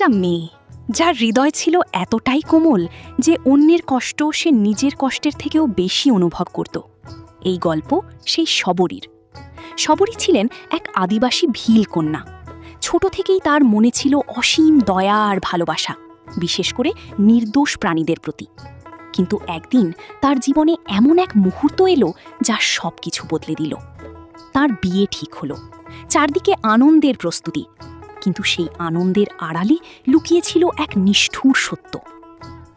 একটা মেয়ে যার হৃদয় ছিল এতটাই কোমল যে অন্যের কষ্ট সে নিজের কষ্টের থেকেও বেশি অনুভব করত। এই গল্প সেই শবরীর। শবরী ছিলেন এক আদিবাসী ভিল কন্যা। ছোট থেকেই তার মনে ছিল অসীম দয়া আর ভালোবাসা, বিশেষ করে নির্দোষ প্রাণীদের প্রতি। কিন্তু একদিন তার জীবনে এমন এক মুহূর্ত এলো যা সব কিছু বদলে দিল। তার বিয়ে ঠিক হলো, চারদিকে আনন্দের প্রস্তুতি, কিন্তু সেই আনন্দের আড়ালে লুকিয়েছিল এক নিষ্ঠুর সত্য।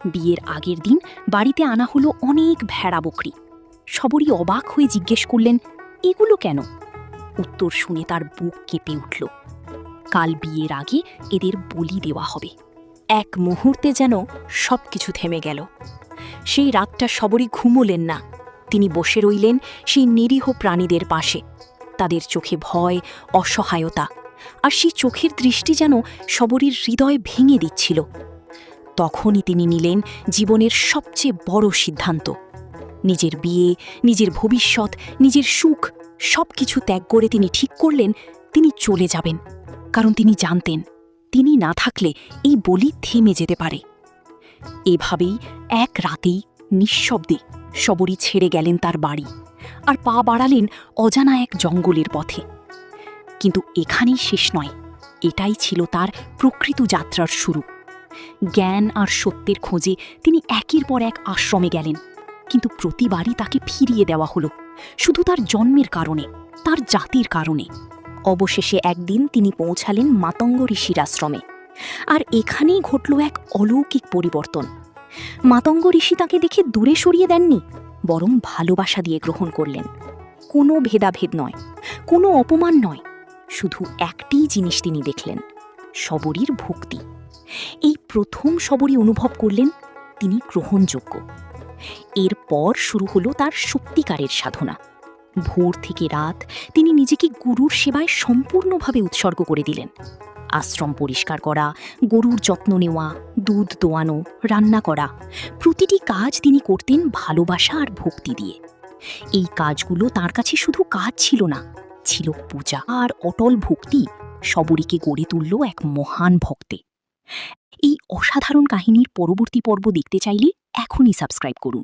বিয়ের আগের দিন বাড়িতে আনা হলো অনেক ভেড়া বকরি। শবরী অবাক হয়ে জিজ্ঞেস করলেন, এগুলো কেন? উত্তর শুনে তার বুক কেঁপে উঠল। কাল বিয়ের আগে এদের বলি দেওয়া হবে। এক মুহূর্তে যেন সবকিছু থেমে গেল। সেই রাতটা শবরী ঘুমোলেন না। তিনি বসে রইলেন সেই নিরীহ প্রাণীদের পাশে। তাদের চোখে ভয়, অসহায়তা, আর সেই চোখের দৃষ্টি যেন শবরীর হৃদয় ভেঙে দিচ্ছিল। তখনই তিনি নিলেন জীবনের সবচেয়ে বড় সিদ্ধান্ত। নিজের বিয়ে, নিজের ভবিষ্যৎ, নিজের সুখ সবকিছু ত্যাগ করে তিনি ঠিক করলেন তিনি চলে যাবেন, কারণ তিনি জানতেন তিনি না থাকলে এই বলি থেমে যেতে পারে। এভাবেই এক রাতেই নিঃশব্দে শবরী ছেড়ে গেলেন তার বাড়ি আর পা বাড়ালেন অজানা এক জঙ্গলের পথে। কিন্তু এখানেই শেষ নয়, এটাই ছিল তার প্রকৃত যাত্রার শুরু। জ্ঞান আর সত্যের খোঁজে তিনি একের পর এক আশ্রমে গেলেন, কিন্তু প্রতিবারই তাকে ফিরিয়ে দেওয়া হলো, শুধু তার জন্মের কারণে, তার জাতির কারণে। অবশেষে একদিন তিনি পৌঁছালেন মাতঙ্গ ঋষির আশ্রমে, আর এখানেই ঘটল এক অলৌকিক পরিবর্তন। মাতঙ্গ ঋষি তাকে দেখে দূরে সরিয়ে দেননি, বরং ভালোবাসা দিয়ে গ্রহণ করলেন। কোনো ভেদাভেদ নয়, কোনো অপমান নয়, শুধু একটিই জিনিস তিনি দেখলেন, শবরীর ভক্তি। এই প্রথম শবরী অনুভব করলেন তিনি গ্রহণযোগ্য। এরপর শুরু হলো তার সত্যিকারের সাধনা। ভোর থেকে রাত তিনি নিজেকে গুরুর সেবায় সম্পূর্ণভাবে উৎসর্গ করে দিলেন। আশ্রম পরিষ্কার করা, গরুর যত্ন নেওয়া, দুধ দোয়ানো, রান্না করা, প্রতিটি কাজ তিনি করতেন ভালোবাসা আর ভক্তি দিয়ে। এই কাজগুলো তার কাছে শুধু কাজ ছিল না, ছিল পূজা। আর অটল ভক্তি শবরীকে গড়ে তুলল এক মহান ভক্তে। এই অসাধারণ কাহিনীর পরবর্তী পর্ব দেখতে চাইলে এখনই সাবস্ক্রাইব করুন।